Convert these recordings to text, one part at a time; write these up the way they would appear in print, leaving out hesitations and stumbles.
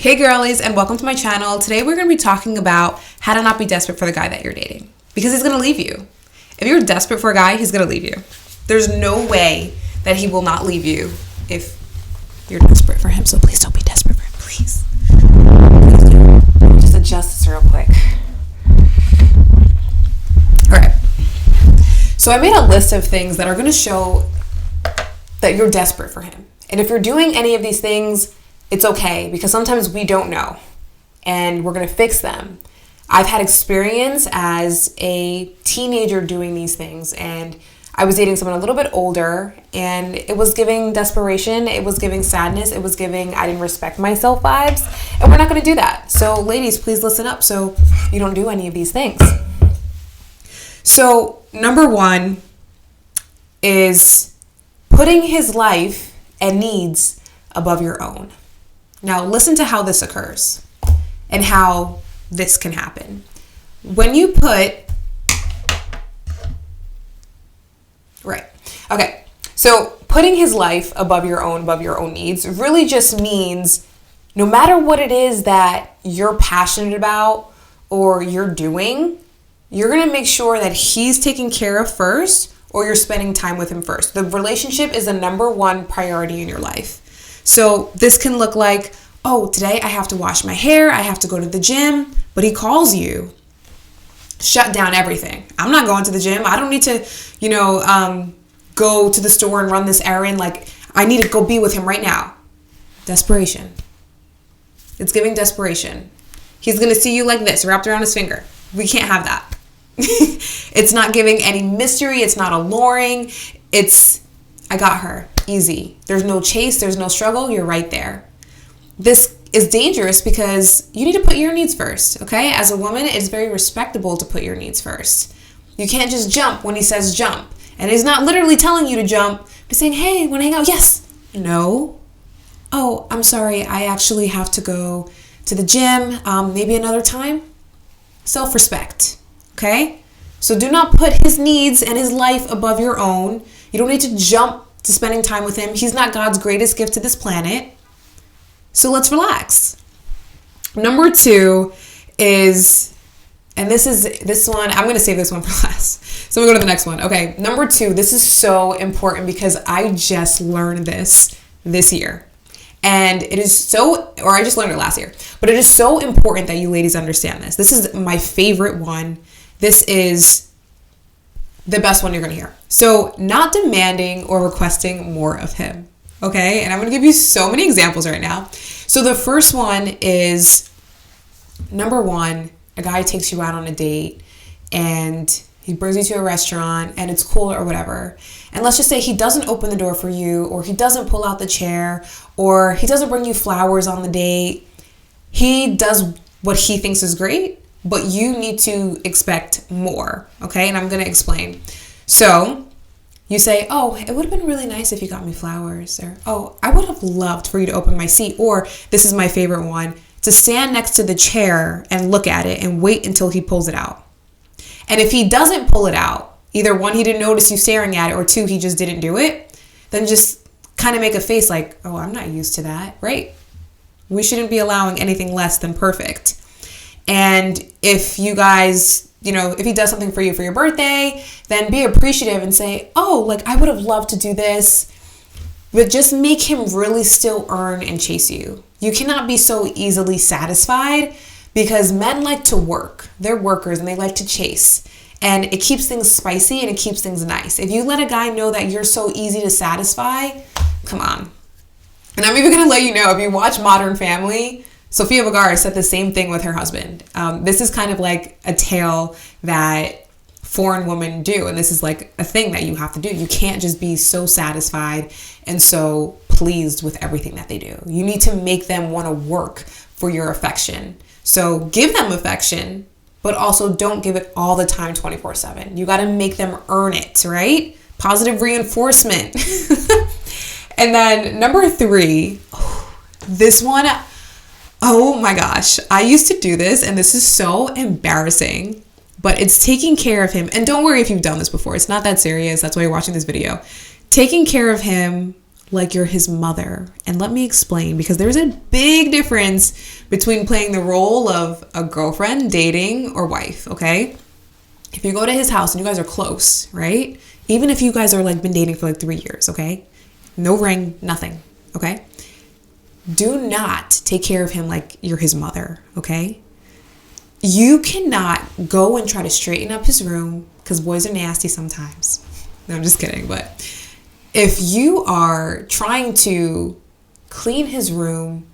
Hey girlies, and welcome to my channel. Today we're going to be talking about how to not be desperate for the guy that you're dating, because he's going to leave you. If you're desperate for a guy, he's going to leave you. There's no way that he will not leave you if you're desperate for him. So please don't be desperate for him, please. Just adjust this real quick. Alright. So I made a list of things that are going to show that you're desperate for him. And if you're doing any of these things, it's okay, because sometimes we don't know and we're going to fix them. I've had experience as a teenager doing these things, and I was dating someone a little bit older, and it was giving desperation, it was giving sadness, it was giving I didn't respect myself vibes, and we're not going to do that. So ladies, please listen up so you don't do any of these things. So number one is putting his life and needs above your own. Now, listen to how this occurs and how this can happen. When you put, so putting his life above your own needs really just means no matter what it is that you're passionate about or you're doing, you're going to make sure that he's taken care of first, or you're spending time with him first. The relationship is the number one priority in your life. So this can look like, oh, today I have to wash my hair, I have to go to the gym, but he calls you. Shut down everything. I'm not going to the gym. I don't need to, go to the store and run this errand. Like, I need to go be with him right now. Desperation. It's giving desperation. He's going to see you like this, wrapped around his finger. We can't have that. It's not giving any mystery. It's not alluring. It's, I got her. Easy. There's no chase. There's no struggle. You're right there. This is dangerous because you need to put your needs first, okay? As a woman, it's very respectable to put your needs first. You can't just jump when he says jump. And he's not literally telling you to jump. He's saying, hey, want to hang out? Yes. No. Oh, I'm sorry. I actually have to go to the gym. Maybe another time. Self-respect, okay? So do not put his needs and his life above your own. You don't need to jump to spending time with him. He's not God's greatest gift to this planet. So let's relax. Number two is, and this one, I'm going to save this one for last. So we go to the next one. Okay, number two, this is so important because I just learned this year. And it is so, or I just learned it last year, but it is so important that you ladies understand this. This is my favorite one. This is the best one you're going to hear. So not demanding or requesting more of him. Okay, and I'm going to give you so many examples right now. So the first one is, number one, a guy takes you out on a date and he brings you to a restaurant and it's cool or whatever. And let's just say he doesn't open the door for you, or he doesn't pull out the chair, or he doesn't bring you flowers on the date. He does what he thinks is great, but you need to expect more. Okay, and I'm going to explain. So you say, oh, it would have been really nice if you got me flowers. Or, oh, I would have loved for you to open my seat. Or, this is my favorite one, to stand next to the chair and look at it and wait until he pulls it out. And if he doesn't pull it out, either one, he didn't notice you staring at it, or two, he just didn't do it, then just kind of make a face like, oh, I'm not used to that, right? We shouldn't be allowing anything less than perfect. And if you guys, if he does something for you for your birthday, then be appreciative and say, oh, like, I would have loved to do this. But just make him really still earn and chase you. You cannot be so easily satisfied, because men like to work. They're workers and they like to chase. And it keeps things spicy and it keeps things nice. If you let a guy know that you're so easy to satisfy, come on. And I'm even going to let you know, if you watch Modern Family, Sofia Vergara said the same thing with her husband. This is kind of like a tale that foreign women do. And this is like a thing that you have to do. You can't just be so satisfied and so pleased with everything that they do. You need to make them want to work for your affection. So give them affection, but also don't give it all the time 24/7. You got to make them earn it, right? Positive reinforcement. And then number three, this one, oh my gosh, I used to do this and this is so embarrassing, but it's taking care of him. And don't worry if you've done this before. It's not that serious. That's why you're watching this video. Taking care of him like you're his mother. And let me explain, because there's a big difference between playing the role of a girlfriend, dating, or wife, okay? If you go to his house and you guys are close, right? Even if you guys are like been dating for like 3 years, okay? No ring, nothing, okay? Do not take care of him like you're his mother, okay? You cannot go and try to straighten up his room, because boys are nasty sometimes. No, I'm just kidding. But if you are trying to clean his room,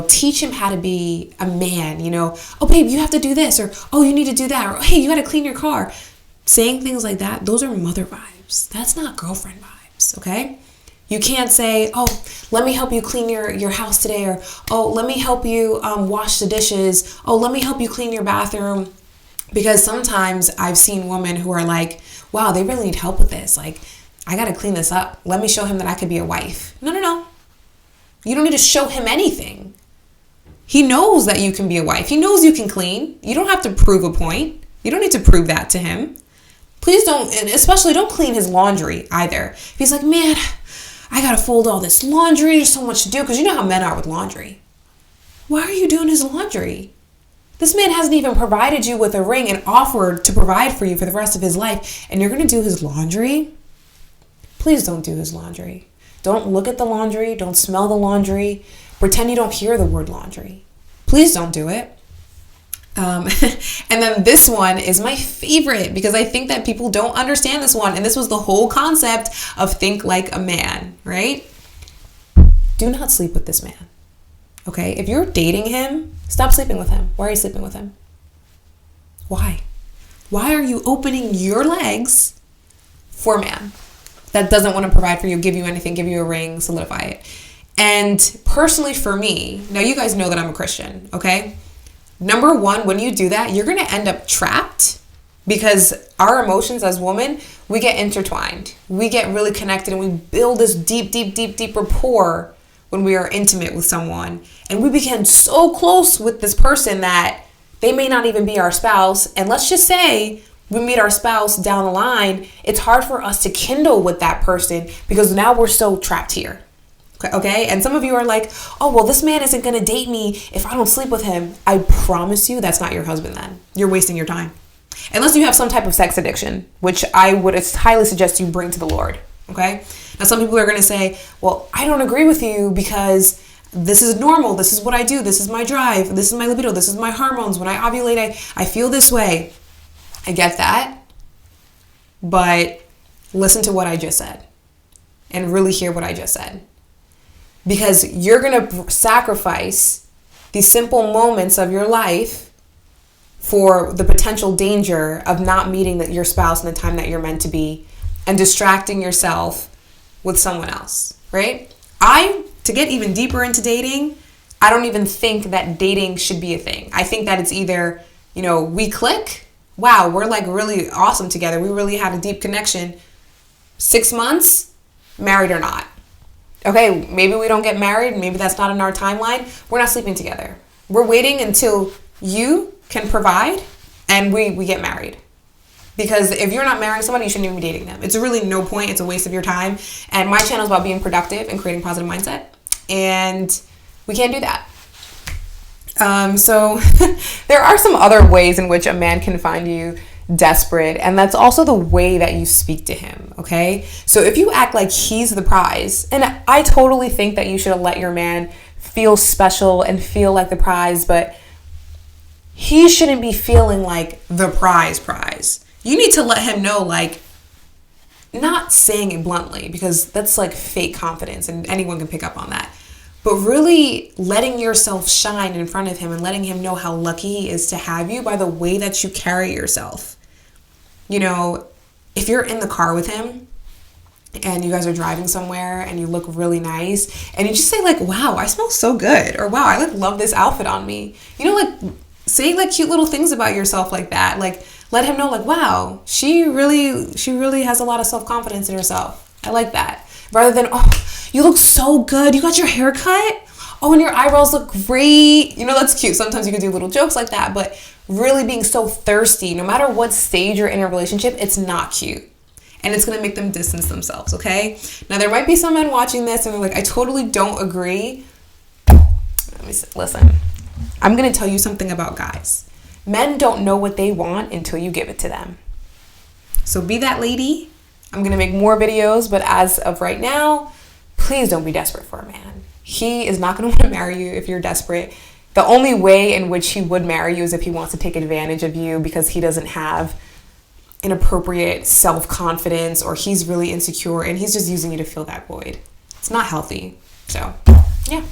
teach him how to be a man, oh, babe, you have to do this, or, oh, you need to do that, or, hey, you got to clean your car. Saying things like that, those are mother vibes. That's not girlfriend vibes, okay? You can't say, oh, let me help you clean your house today, or, oh, let me help you wash the dishes. Oh, let me help you clean your bathroom. Because sometimes I've seen women who are like, wow, they really need help with this. Like, I got to clean this up. Let me show him that I could be a wife. No. You don't need to show him anything. He knows that you can be a wife. He knows you can clean. You don't have to prove a point. You don't need to prove that to him. Please don't, and especially don't clean his laundry either. If he's like, man, I got to fold all this laundry. There's so much to do. Because you know how men are with laundry. Why are you doing his laundry? This man hasn't even provided you with a ring and offered to provide for you for the rest of his life. And you're going to do his laundry? Please don't do his laundry. Don't look at the laundry. Don't smell the laundry. Pretend you don't hear the word laundry. Please don't do it. And then this one is my favorite, because I think that people don't understand this one. And this was the whole concept of think like a man, right? Do not sleep with this man. Okay? If you're dating him, stop sleeping with him. Why are you sleeping with him? Why? Why are you opening your legs for a man that doesn't want to provide for you, give you anything, give you a ring, solidify it? And personally for me, now you guys know that I'm a Christian, okay? Number one, when you do that, you're going to end up trapped, because our emotions as women, we get intertwined. We get really connected, and we build this deep rapport when we are intimate with someone. And we become so close with this person that they may not even be our spouse. And let's just say we meet our spouse down the line, it's hard for us to kindle with that person, because now we're so trapped here. Okay? And some of you are like, oh, well, this man isn't going to date me if I don't sleep with him. I promise you that's not your husband then. You're wasting your time. Unless you have some type of sex addiction, which I would highly suggest you bring to the Lord. Okay? Now, some people are going to say, well, I don't agree with you because this is normal. This is what I do. This is my drive. This is my libido. This is my hormones. When I ovulate, I feel this way. I get that. But listen to what I just said and really hear what I just said. Because you're going to sacrifice these simple moments of your life for the potential danger of not meeting your spouse in the time that you're meant to be and distracting yourself with someone else, right? To get even deeper into dating, I don't even think that dating should be a thing. I think that it's either, we click, wow, we're like really awesome together. We really had a deep connection. 6 months, married or not. Okay, maybe we don't get married. Maybe that's not in our timeline. We're not sleeping together. We're waiting until you can provide and we get married. Because if you're not marrying somebody, you shouldn't even be dating them. It's really no point. It's a waste of your time. And my channel is about being productive and creating positive mindset. And we can't do that. So there are some other ways in which a man can find you desperate, and that's also the way that you speak to him, okay? So if you act like he's the prize, and I totally think that you should let your man feel special and feel like the prize, but he shouldn't be feeling like the prize. You need to let him know, like, not saying it bluntly, because that's like fake confidence and anyone can pick up on that, but really letting yourself shine in front of him and letting him know how lucky he is to have you by the way that you carry yourself. If you're in the car with him and you guys are driving somewhere and you look really nice and you just say like, wow, I smell so good, or wow, I love this outfit on me. Say like cute little things about yourself like that. Like, let him know like, wow, she really has a lot of self-confidence in herself. I like that. Rather than, oh, you look so good. You got your hair cut? Oh, and your eyebrows look great. That's cute. Sometimes you can do little jokes like that, but really being so thirsty, no matter what stage you're in a relationship, it's not cute. and it's going to make them distance themselves, okay? Now, there might be some men watching this and they're like, I totally don't agree. Listen, I'm going to tell you something about guys. Men don't know what they want until you give it to them. So be that lady. I'm going to make more videos, but as of right now, please don't be desperate for a man. He is not going to want to marry you if you're desperate. The only way in which he would marry you is if he wants to take advantage of you because he doesn't have an appropriate self-confidence, or he's really insecure and he's just using you to fill that void. It's not healthy. So, yeah.